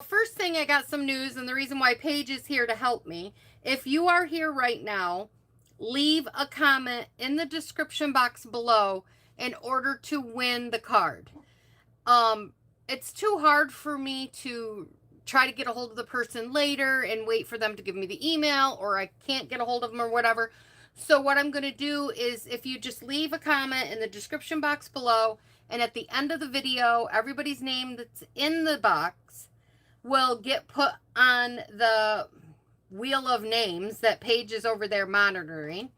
First thing, I got some news, and the reason why Paige is here to help me. If you are here right now, leave a comment in the description box below in order to win the card. It's too hard for me to try to get a hold of the person later and wait for them to give me the email, or I can't get a hold of them or whatever. So what I'm going to do is, if you just leave a comment in the description box below, and at the end of the video, everybody's name that's in the box will get put on the wheel of names that Paige is over there monitoring.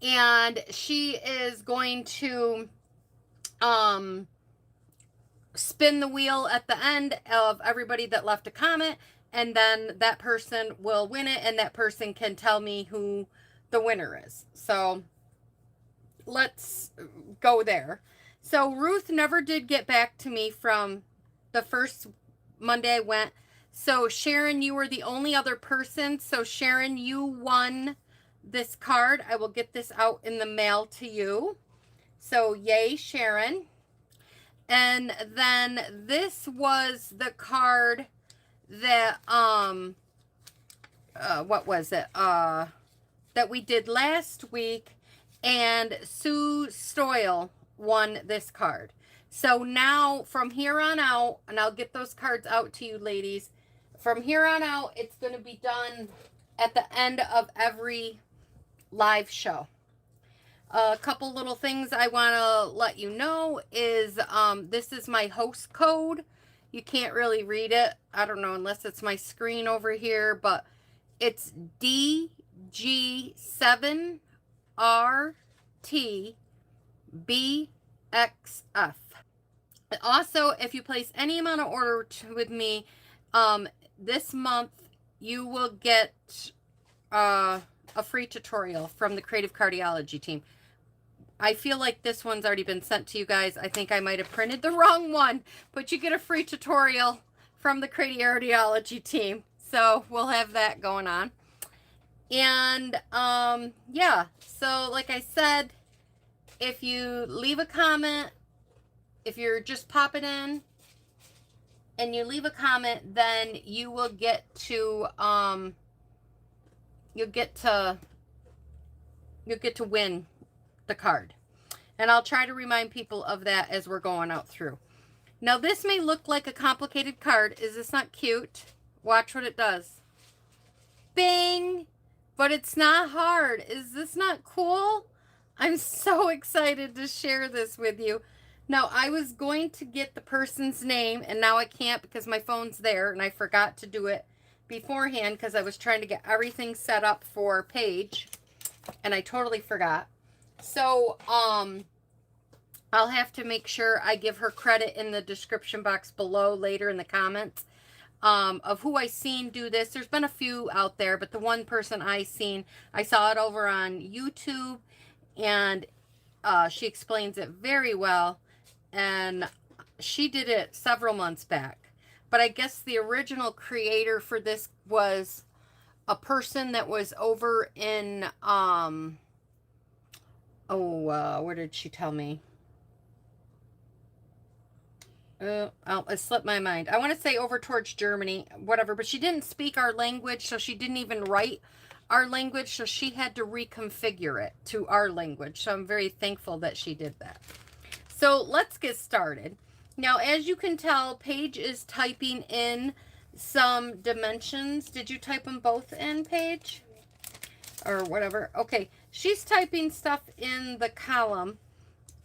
And she is going to spin the wheel at the end of everybody that left a comment, and then that person will win it, and that person can tell me who the winner is. So let's go there. So Ruth never did get back to me from the first Monday I went. So Sharon, you were the only other person. So Sharon, you won this card. I will get this out in the mail to you. So yay, Sharon. And then this was the card that what was it? That we did last week, and Sue Stoyle won this card. So now from here on out, and I'll get those cards out to you ladies, from here on out, it's going to be done at the end of every live show. A couple little things I want to let you know is this is my host code. You can't really read it. I don't know unless it's my screen over here, but it's DG7RTBXF. Also, if you place any amount of order with me this month, you will get a free tutorial from the Creative Cardiology team. I feel like this one's already been sent to you guys. I think I might have printed the wrong one, but you get a free tutorial from the Creative Cardiology team. So we'll have that going on. And yeah, so like I said, if you leave a comment, if you're just popping in and you leave a comment, then you will get to you'll get to win the card. And I'll try to remind people of that as we're going out through. Now this may look like a complicated card. Is this not cute? Watch what it does. Bing! But it's not hard. Is this not cool? I'm so excited to share this with you. Now, I was going to get the person's name, and now I can't because my phone's there, and I forgot to do it beforehand because I was trying to get everything set up for Paige, and I totally forgot. So, I'll have to make sure I give her credit in the description box below later in the comments of who I seen do this. There's been a few out there, but the one person I seen, I saw it over on YouTube, and she explains it very well, and she did it several months back. But I guess the original creator for this was a person that was over in, where did she tell me? It slipped my mind. I want to say over towards Germany, whatever, but she didn't speak our language, so she didn't even write our language, so she had to reconfigure it to our language. So I'm very thankful that she did that. So let's get started. Now, as you can tell, Paige is typing in some dimensions. Did you type them both in, Paige? Or whatever. Okay, she's typing stuff in the column,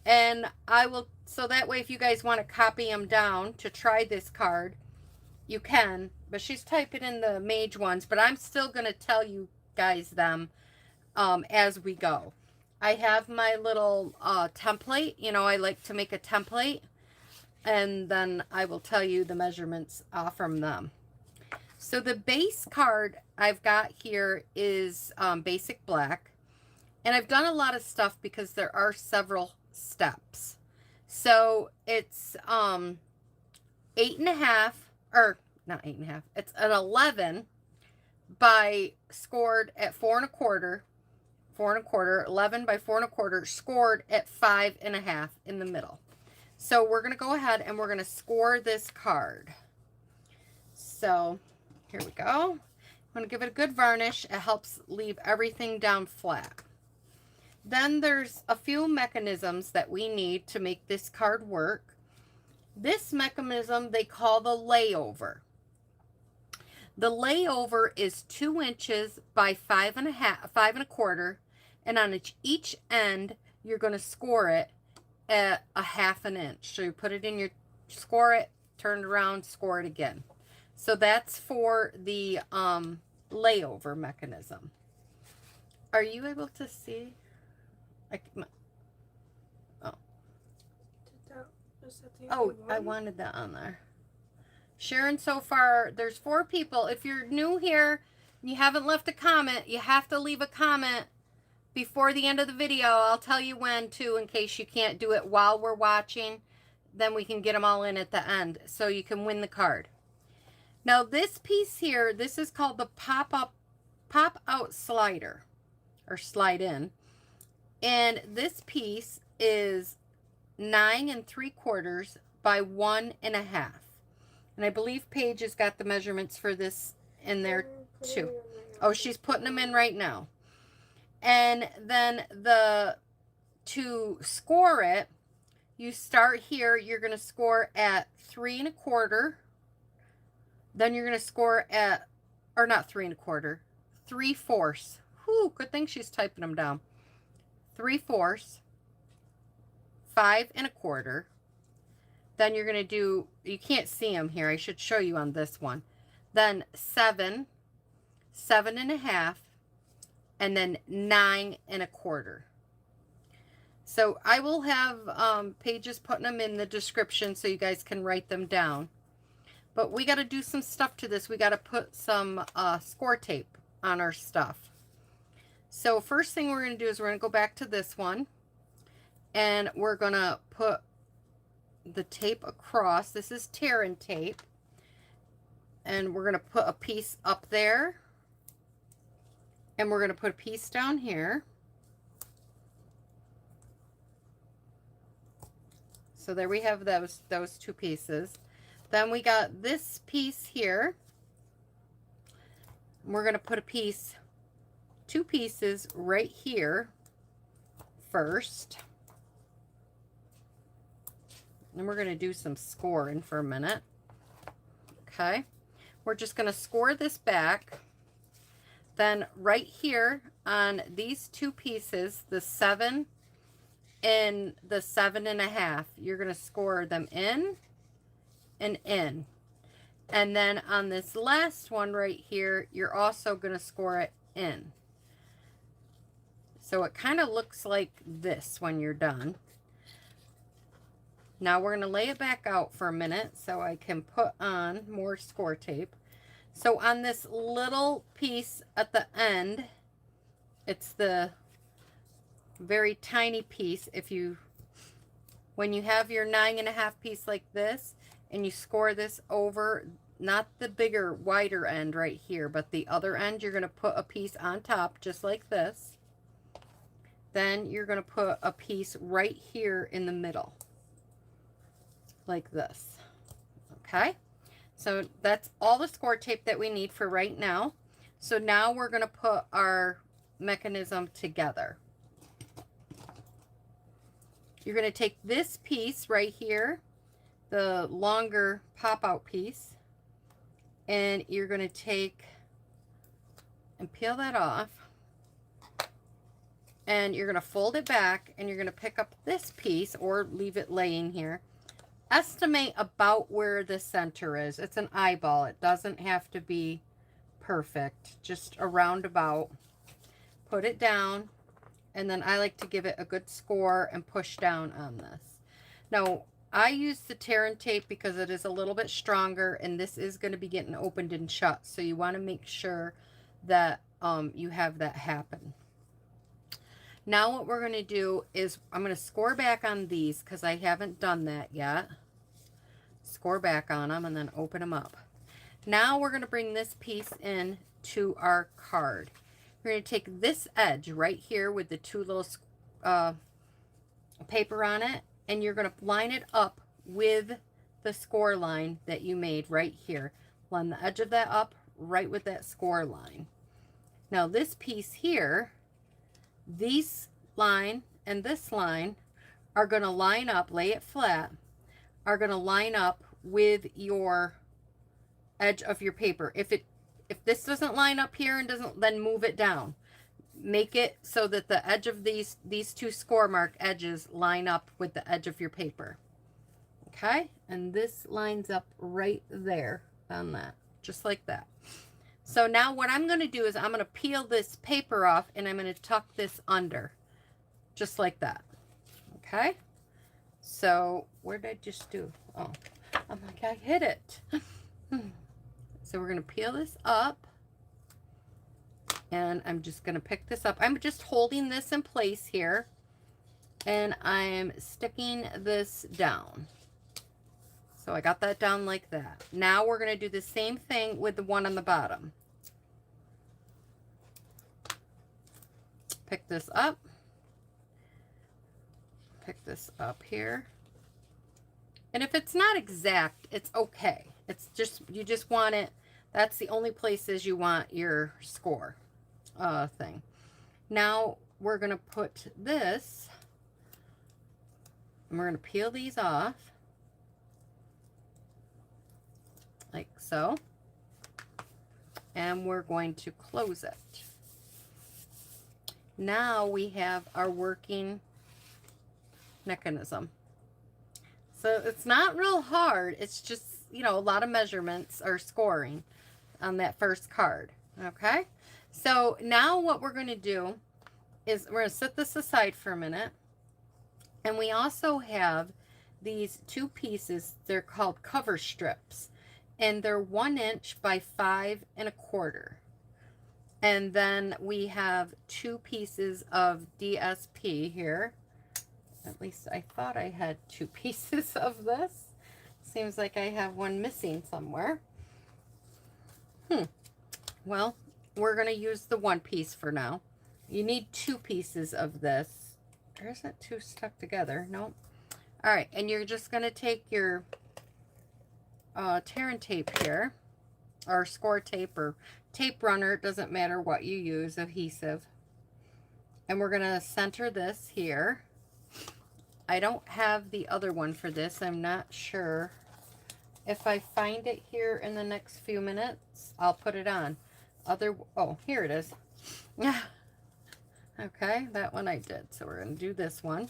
and I will, so that way if you guys want to copy them down to try this card, you can. But she's typing in the mage ones, but I'm still going to tell you guys them as we go. I have my little template. You know, I like to make a template, and then I will tell you the measurements from them. So the base card I've got here is basic black, and I've done a lot of stuff because there are several steps. So it's 8.5, or not 8.5, it's an 11 by scored at 4.25, 11 by 4.25, scored at 5.5 in the middle. So we're going to go ahead and we're going to score this card. So here we go. I'm going to give it a good varnish. It helps leave everything down flat. Then there's a few mechanisms that we need to make this card work. This mechanism they call the layover. The layover is 2 inches by 5.25, and on each end you're going to score it at a 1/2 inch. So you put it in your, score it, turn it around, score it again. So that's for the layover mechanism. Are you able to see? Oh, I wanted that on there. Sharon, so far, there's 4 people. If you're new here and you haven't left a comment, you have to leave a comment before the end of the video. I'll tell you when, too, in case you can't do it while we're watching. Then we can get them all in at the end, so you can win the card. Now, this piece here, this is called the pop-out slider, or slide in. And this piece is 9 3/4 by 1.5. And I believe Paige has got the measurements for this in there too. Oh, she's putting them in right now. And then to score it, you start here. You're going to score at 3 1/4. Then you're going to score at, or not 3 1/4, 3/4. Whew, good thing she's typing them down. 3/4, 5 1/4. Then you're going to do, you can't see them here. I should show you on this one. Then 7, 7.5, and then 9 1/4. So I will have Pages putting them in the description so you guys can write them down. But we got to do some stuff to this. We got to put some score tape on our stuff. So first thing we're going to do is we're going to go back to this one. And we're going to put the tape across. This is tearing tape. And we're going to put a piece up there. And we're going to put a piece down here. So there we have those 2 pieces. Then we got this piece here. We're going to put a piece, 2 pieces right here first. And we're going to do some scoring for a minute. Okay. We're just going to score this back. Then right here on these 2 pieces, the 7 and the 7.5, you're going to score them in and in. And then on this last one right here, you're also going to score it in. So it kind of looks like this when you're done. Now we're going to lay it back out for a minute so I can put on more score tape. So on this little piece at the end, it's the very tiny piece. When you have your 9.5 piece like this and you score this over, not the bigger, wider end right here, but the other end, you're going to put a piece on top just like this. Then you're going to put a piece right here in the middle. Like this. Okay, so that's all the score tape that we need for right now. So now we're going to put our mechanism together. You're going to take this piece right here, the longer pop-out piece, and you're going to take and peel that off, and you're going to fold it back, and you're going to pick up this piece or leave it laying here. Estimate about where the center is. It's an eyeball. It doesn't have to be perfect. Just a roundabout. Put it down. And then I like to give it a good score and push down on this. Now, I use the tear and tape because it is a little bit stronger. And this is going to be getting opened and shut. So you want to make sure that you have that happen. Now what we're going to do is I'm going to score back on these because I haven't done that yet. Score back on them and then open them up. Now we're going to bring this piece in to our card. We're going to take this edge right here with the 2 little paper on it, and you're going to line it up with the score line that you made right here. line the edge of that up right with that score line. Now this piece here, these line and this line are going to line up, lay it flat, are going to line up with your edge of your paper. If this doesn't line up here and doesn't, then move it down. Make it so that the edge of these two score mark edges line up with the edge of your paper. Okay? And this lines up right there on that, just like that. So now what I'm going to do is I'm going to peel this paper off and I'm going to tuck this under, just like that. Okay? So where did I just do? Oh, I'm like, I hit it. So we're going to peel this up. And I'm just going to pick this up. I'm just holding this in place here. And I'm sticking this down. So I got that down like that. Now we're going to do the same thing with the one on the bottom. Pick this up. Pick this up here. And if it's not exact, it's okay. It's just, you just want it. That's the only places you want your score thing. Now we're going to put this, and we're going to peel these off like so, and we're going to close it. Now we have our working mechanism. So it's not real hard. It's just, you know, a lot of measurements are scoring on that first card. Okay. So now what we're going to do is we're going to set this aside for a minute. And we also have these two pieces. They're called cover strips. And they're 1 inch by 5 1/4. And then we have 2 pieces of DSP here. At least I thought I had 2 pieces of this. Seems like I have one missing somewhere. Well, we're going to use the 1 piece for now. You need 2 pieces of this. There isn't 2 stuck together. Nope. All right, and you're just going to take your tear and tape here, or score tape, or tape runner. It doesn't matter what you use, adhesive. And we're going to center this here. I don't have the other one for this. I'm not sure. If I find it here in the next few minutes, I'll put it on. Oh, here it is. Yeah. Okay, that one I did. So we're going to do this one.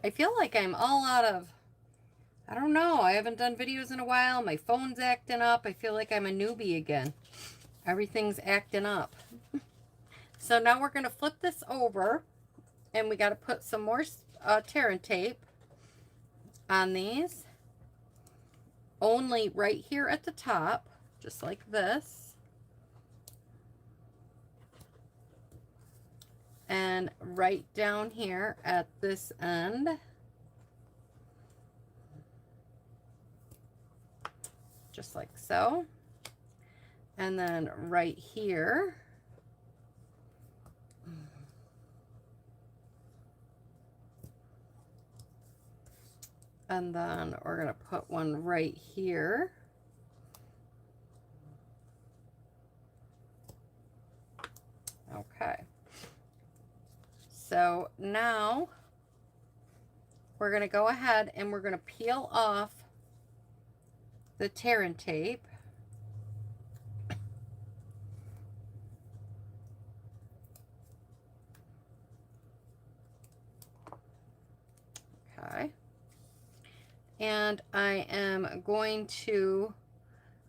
I feel like I'm all out of, I don't know. I haven't done videos in a while. My phone's acting up. I feel like I'm a newbie again. Everything's acting up. So now we're going to flip this over. And we got to put some more tear and tape on these. Only right here at the top, just like this. And right down here at this end. Just like so. And then right here. And then we're going to put one right here. Okay. So now we're going to go ahead and we're going to peel off the tear and tape. Okay. And I am going to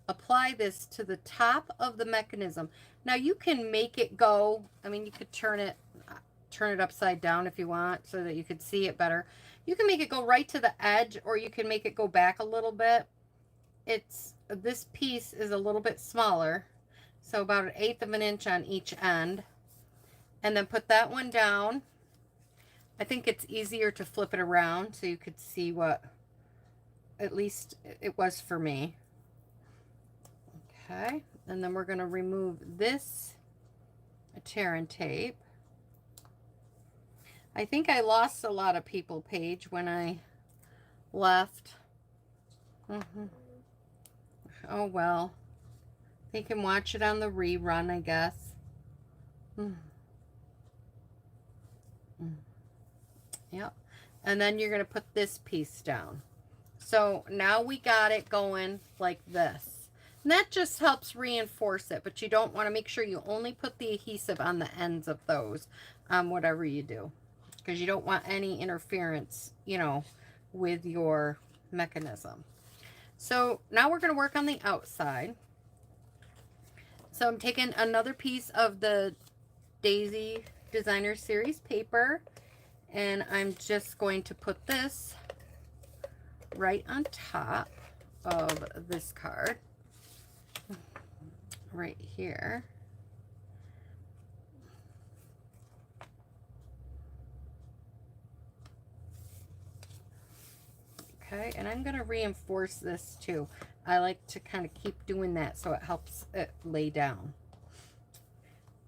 apply this to the top of the mechanism. Now you can make it go, I mean, you could turn it upside down if you want so that you could see it better. You can make it go right to the edge, or you can make it go back a little bit. This piece is a little bit smaller, so about 1/8 of an inch on each end. And then put that one down. I think it's easier to flip it around so you could see what, at least it was for me. Okay, and then we're going to remove this tear and tape. I think I lost a lot of people, Paige, when I left. Oh, well. They can watch it on the rerun, I guess. Yep. And then you're going to put this piece down. So now we got it going like this. And that just helps reinforce it, but you don't want to, make sure you only put the adhesive on the ends of those, whatever you do, because you don't want any interference, you know, with your mechanism. So now we're going to work on the outside. So I'm taking another piece of the Daisy Designer Series paper, and I'm just going to put this right on top of this card, right here. Okay, and I'm going to reinforce this too. I like to kind of keep doing that so it helps it lay down.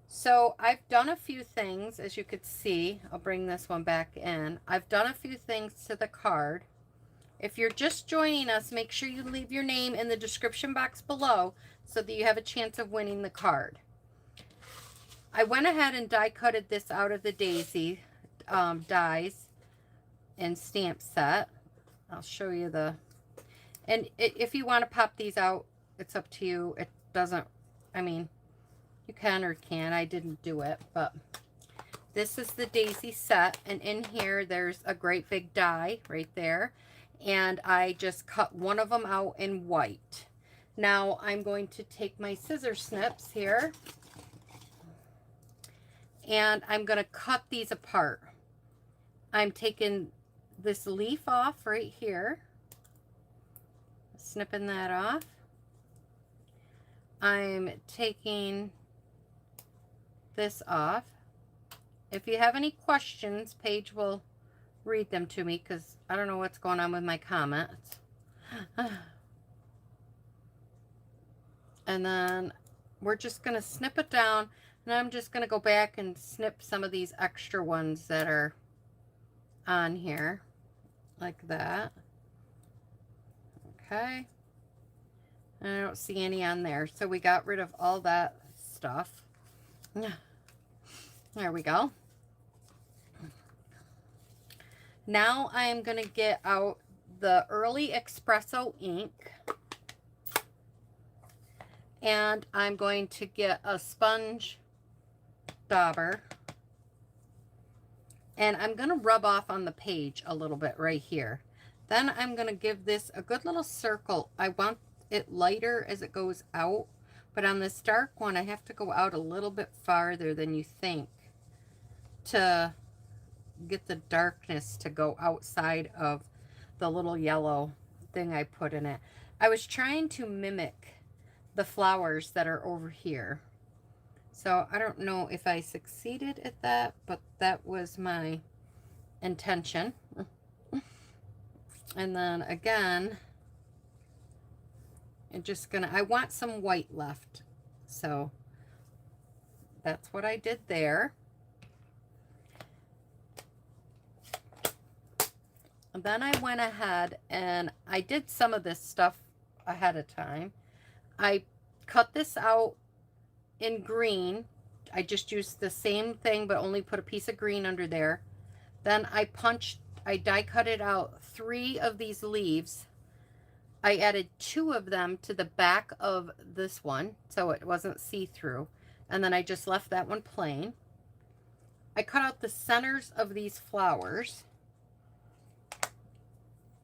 So I've done a few things, as you could see. I'll bring this one back in. I've done a few things to the card. If you're just joining us, make sure you leave your name in the description box below so that you have a chance of winning the card. I went ahead and die cutted this out of the Daisy dies and stamp set. I'll show you the, and if you want to pop these out, it's up to you. It doesn't, I mean, you can or can't. I didn't do it, but this is the Daisy set, and in here there's a great big die right there, and I just cut one of them out in white. Now I'm going to take my scissor snips here, and I'm going to cut these apart. I'm taking this leaf off right here, snipping that off. I'm taking this off. If you have any questions, Paige will read them to me because I don't know what's going on with my comments. And then we're just going to snip it down, and I'm just going to go back and snip some of these extra ones that are on here, like that. Okay. And I don't see any on there, so we got rid of all that stuff. There we go. Now I'm going to get out the Early Espresso ink, and I'm going to get a sponge dauber, and I'm going to rub off on the page a little bit right here. Then I'm going to give this a good little circle. I want it lighter as it goes out, but on this dark one I have to go out a little bit farther than you think to get the darkness to go outside of the little yellow thing I put in it. I was trying to mimic the flowers that are over here, so I don't know if I succeeded at that, but that was my intention. And then again, I'm just gonna, I want some white left, so that's what I did there. And then I went ahead and I did some of this stuff ahead of time. I cut this out in green. I just used the same thing, but only put a piece of green under there. Then I die cut it out 3 of these leaves. I added 2 of them to the back of this one, so it wasn't see-through. And then I just left that one plain. I cut out the centers of these flowers,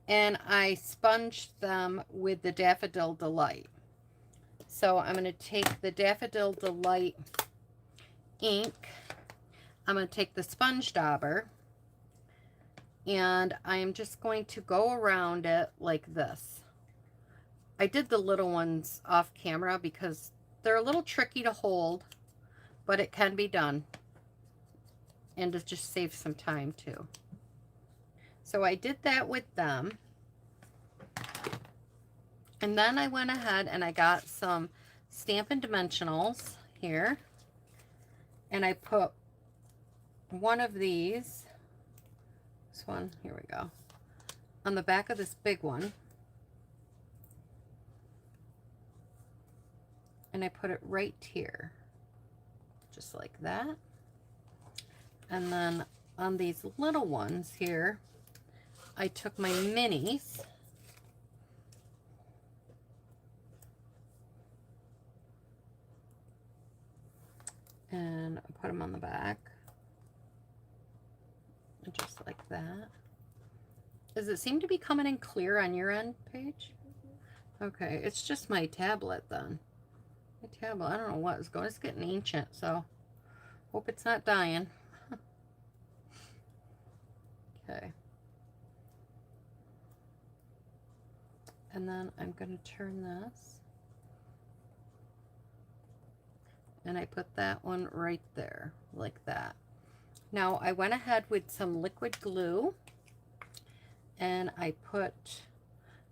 and I sponged them with the Daffodil Delight. So I'm going to take the Daffodil Delight ink, I'm going to take the sponge dauber, and I am just going to go around it like this. I did the little ones off camera because they're a little tricky to hold, but it can be done, and to just save some time too. So I did that with them. And then I went ahead and I got some Stampin' Dimensionals here. And I put one of these This one, here we go. On the back of this big one. And I put it right here. Just like that. And then on these little ones here, I took my minis and put them on the back. Just like that. Does it seem to be coming in clear on your end, Paige? Okay, it's just my tablet then. My tablet, I don't know what is going. It's getting ancient, so hope it's not dying. Okay. And then I'm going to turn this. And I put that one right there, like that. Now I went ahead with some liquid glue. And I put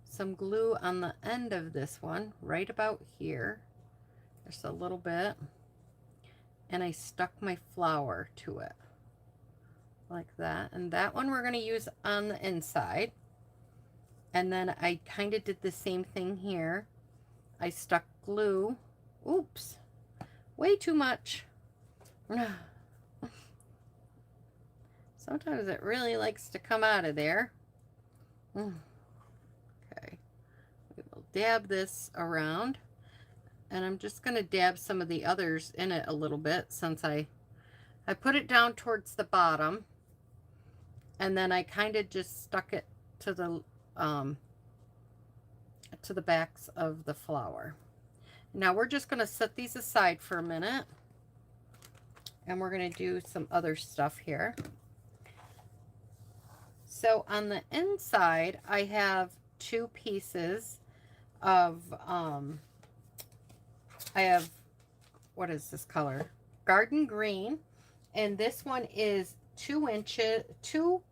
some glue on the end of this one, right about here. Just a little bit. And I stuck my flower to it. Like that. And that one we're going to use on the inside. And then I kind of did the same thing here. I stuck glue. Oops. Way too much. Sometimes it really likes to come out of there. Okay. We will dab this around. And I'm just going to dab some of the others in it a little bit since I put it down towards the bottom. And then I kind of just stuck it to the backs of the flower. Now we're just going to set these aside for a minute. And we're going to do some other stuff here. So on the inside, I have two pieces of, I have, what is this color? Garden green. And this one is 2 inches, 2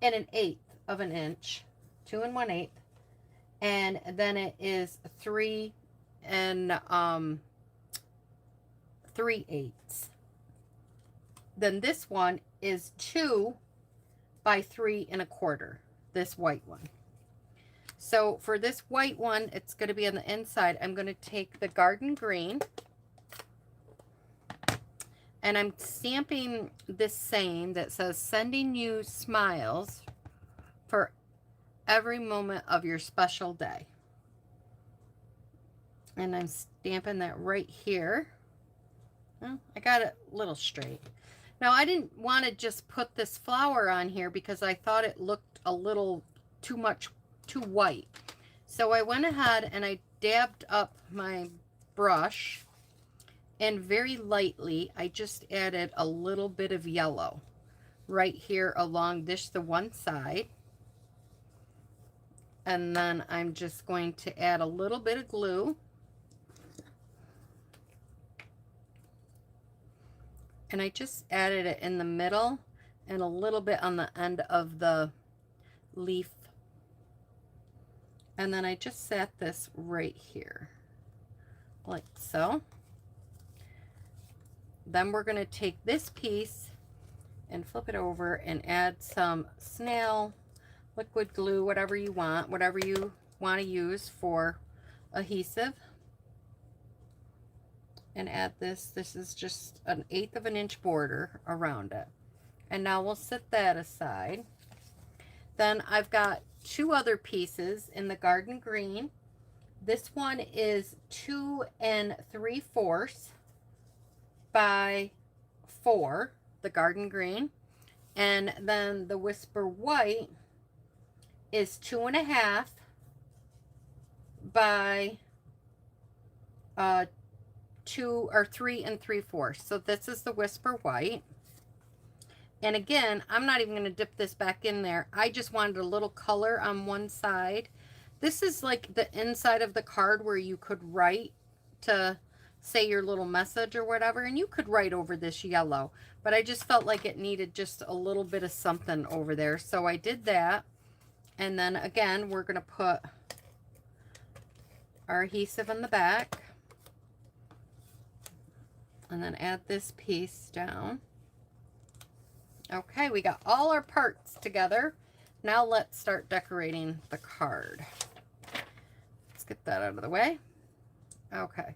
1/8 of an inch, 2 1/8. And then it is 3 3/8. Then this one is 2 by 3 1/4, this white one. So for this white one, it's going to be on the inside. I'm going to take the garden green and I'm stamping this saying that says, sending you smiles for every moment of your special day. And I'm stamping that right here. Well, I got it a little straight. Now, I didn't want to just put this flower on here because I thought it looked a little too white. So I went ahead and I dabbed up my brush and very lightly, I just added a little bit of yellow right here along the one side. And then I'm just going to add a little bit of glue. And I just added it in the middle and a little bit on the end of the leaf. And then I just sat this right here, like so. Then we're going to take this piece and flip it over and add some snail, liquid glue, whatever you want to use for adhesive. And add this. This is just 1/8 of an inch border around it. And now we'll set that aside. Then I've got 2 other pieces in the garden green. This one is 2 3/4 by 4, the garden green. And then the whisper white is 2 1/2 by 3 3/4. So this is the whisper white. And again, I'm not even going to dip this back in there. I just wanted a little color on one side. This is like the inside of the card where you could write to say your little message or whatever. And you could write over this yellow. But I just felt like it needed just a little bit of something over there. So I did that. And then again, we're going to put our adhesive in the back. And then add this piece down. Okay, we got all our parts together. Now let's start decorating the card. Let's get that out of the way. Okay,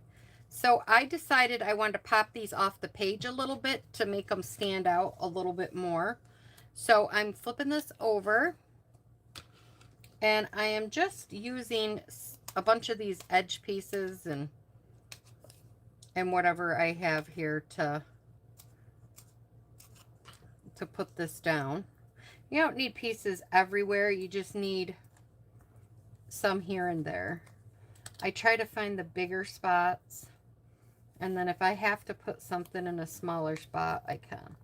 so I decided I wanted to pop these off the page a little bit to make them stand out a little bit more. So I'm flipping this over, and I am just using a bunch of these edge pieces and whatever I have here to put this down. You don't need pieces everywhere, you just need some here and there. I try to find the bigger spots, and then if I have to put something in a smaller spot, I can.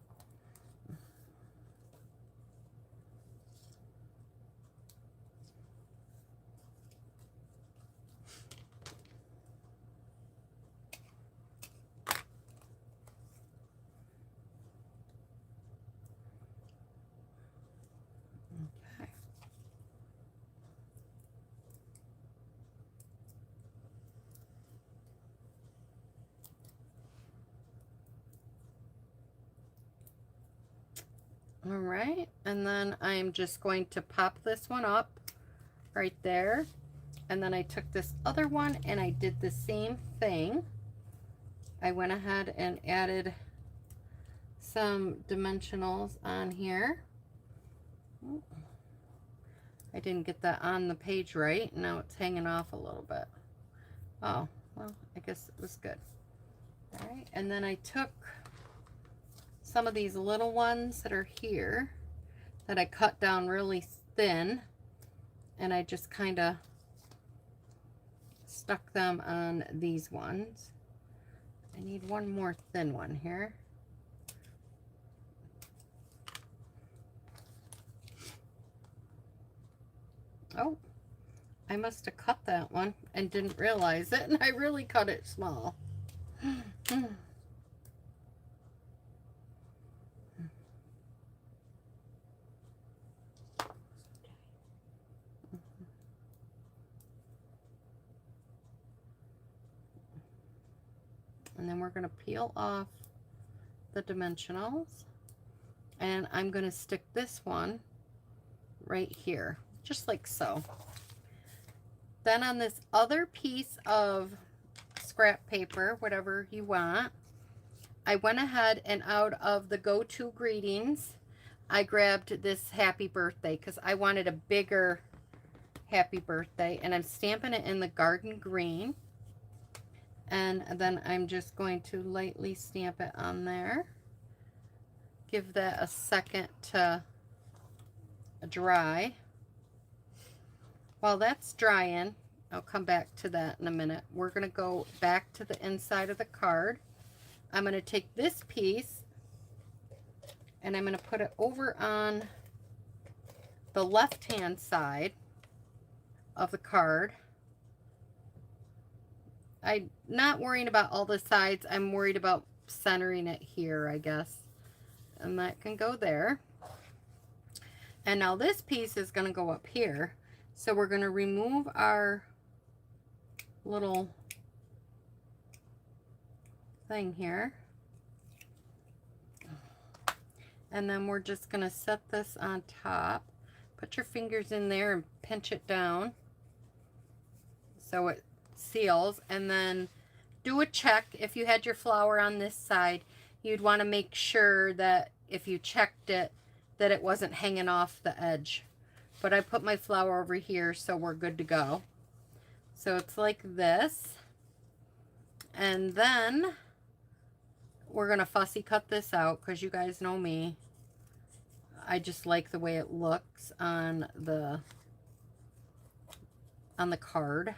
All right, and then I'm just going to pop this one up right there. And then I took this other one and I did the same thing. I went ahead and added some dimensionals on here. I didn't get that on the page right. Now it's hanging off a little bit. Oh, well, I guess it was good. All right, and then I took some of these little ones that are here that I cut down really thin, and I just kind of stuck them on these ones. I need one more thin one here. Oh, I must have cut that one and didn't realize it, and I really cut it small. And then we're going to peel off the dimensionals, and I'm going to stick this one right here, just like so. Then on this other piece of scrap paper, whatever you want, I went ahead and out of the go-to greetings, I grabbed this happy birthday because I wanted a bigger happy birthday, and I'm stamping it in the garden green. And then I'm just going to lightly stamp it on there. Give that a second to dry. While that's drying, I'll come back to that in a minute. We're going to go back to the inside of the card. I'm going to take this piece and I'm going to put it over on the left-hand side of the card. I'm not worrying about all the sides. I'm worried about centering it here, I guess. And that can go there. And now this piece is going to go up here. So we're going to remove our little thing here. And then we're just going to set this on top. Put your fingers in there and pinch it down so it seals, and then do a check. If you had your flower on this side, you'd want to make sure that if you checked it, that it wasn't hanging off the edge. But I put my flower over here, so we're good to go. So it's like this, and then we're gonna fussy cut this out because you guys know me. I just like the way it looks on the card.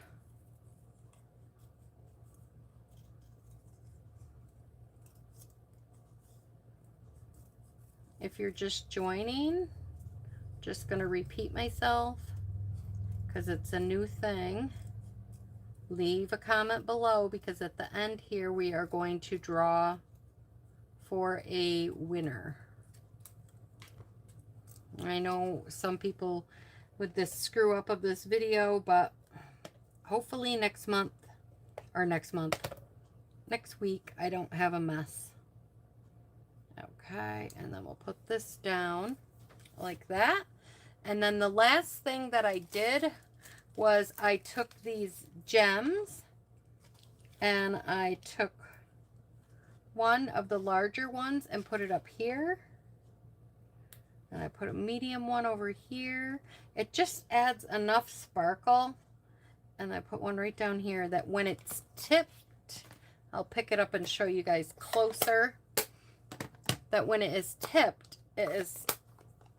If you're just joining, just going to repeat myself because it's a new thing. Leave a comment below because at the end here we are going to draw for a winner. I know some people with this screw up of this video, but hopefully next week I don't have a mess. Okay, and then we'll put this down like that. And then the last thing that I did was I took these gems and I took one of the larger ones and put it up here. And I put a medium one over here. It just adds enough sparkle. And I put one right down here that when it's tipped, I'll pick it up and show you guys closer. That when it is tipped, it's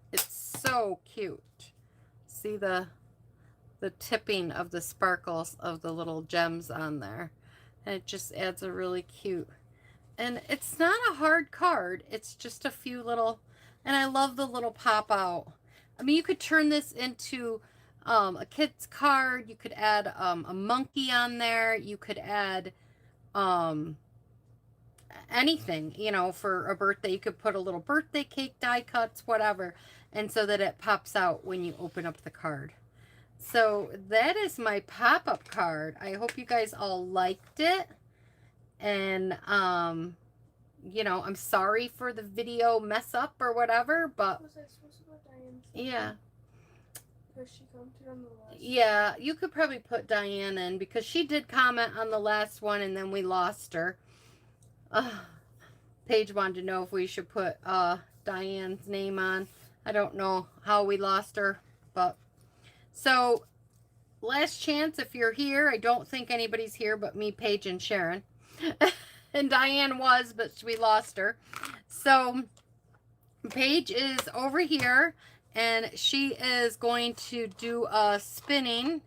so cute. See the tipping of the sparkles of the little gems on there. And it just adds a really cute. And it's not a hard card. It's just a few little, and I love the little pop out. I mean, you could turn this into a kid's card. You could add a monkey on there. You could add anything, you know, for a birthday. You could put a little birthday cake, die cuts, whatever, and so that it pops out when you open up the card. So that is my pop-up card. I hope you guys all liked it. And you know, I'm sorry for the video mess up or whatever, but was I supposed to put Diane's yeah. Because she commented on the last Yeah, you could probably put Diane in because she did comment on the last one and then we lost her. Paige wanted to know if we should put Diane's name on. I don't know how we lost her, but so last chance if you're here. I don't think anybody's here but me, Paige, and Sharon. And Diane was, but we lost her. So Paige is over here and she is going to do a spinning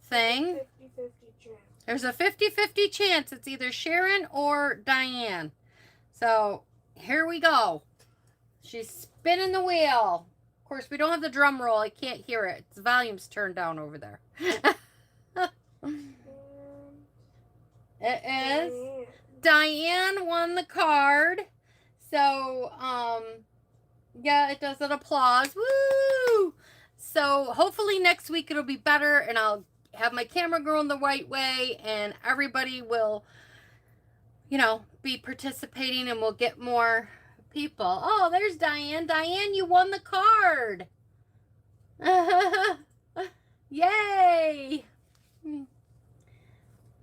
thing. 50-50 chance. There's a 50-50 chance it's either Sharon or Diane. So here we go. She's spinning the wheel. Of course, we don't have the drum roll. I can't hear it. The volume's turned down over there. It is. Diane won the card. So, yeah, it does an applause. Woo! So hopefully next week it'll be better and I'll have my camera going the right way and everybody will, you know, be participating and we'll get more people. Oh, there's Diane. Diane, you won the card. Yay!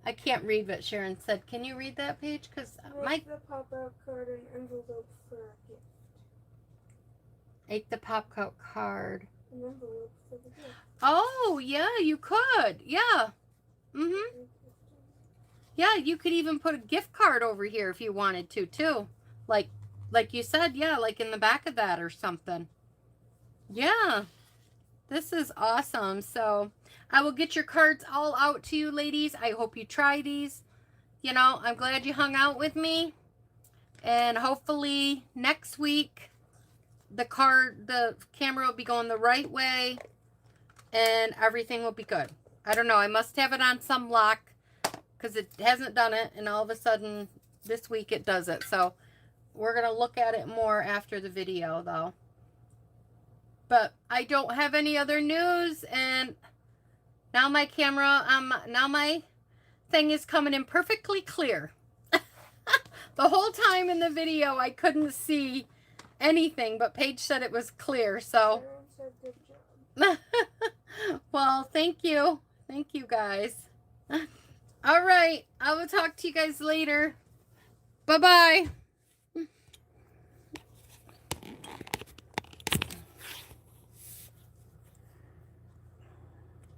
I can't read what Sharon said. Can you read that page? Because my the pop-out card and envelope for a gift. Ate the pop-out card. An envelope for the gift. Oh, yeah, you could. Yeah. Yeah, you could even put a gift card over here if you wanted to, too. Like you said, yeah, like in the back of that or something. Yeah. This is awesome. So I will get your cards all out to you, ladies. I hope you try these. You know, I'm glad you hung out with me. And hopefully next week, the camera will be going the right way. And everything will be good. I don't know. I must have it on some lock. Because it hasn't done it. And all of a sudden, this week it does it. So we're going to look at it more after the video, though. But I don't have any other news, and now my camera, now my thing is coming in perfectly clear. The whole time in the video, I couldn't see anything, but Paige said it was clear, so. Sharon said good job. Well, thank you. Thank you, guys. All right, I will talk to you guys later. Bye-bye.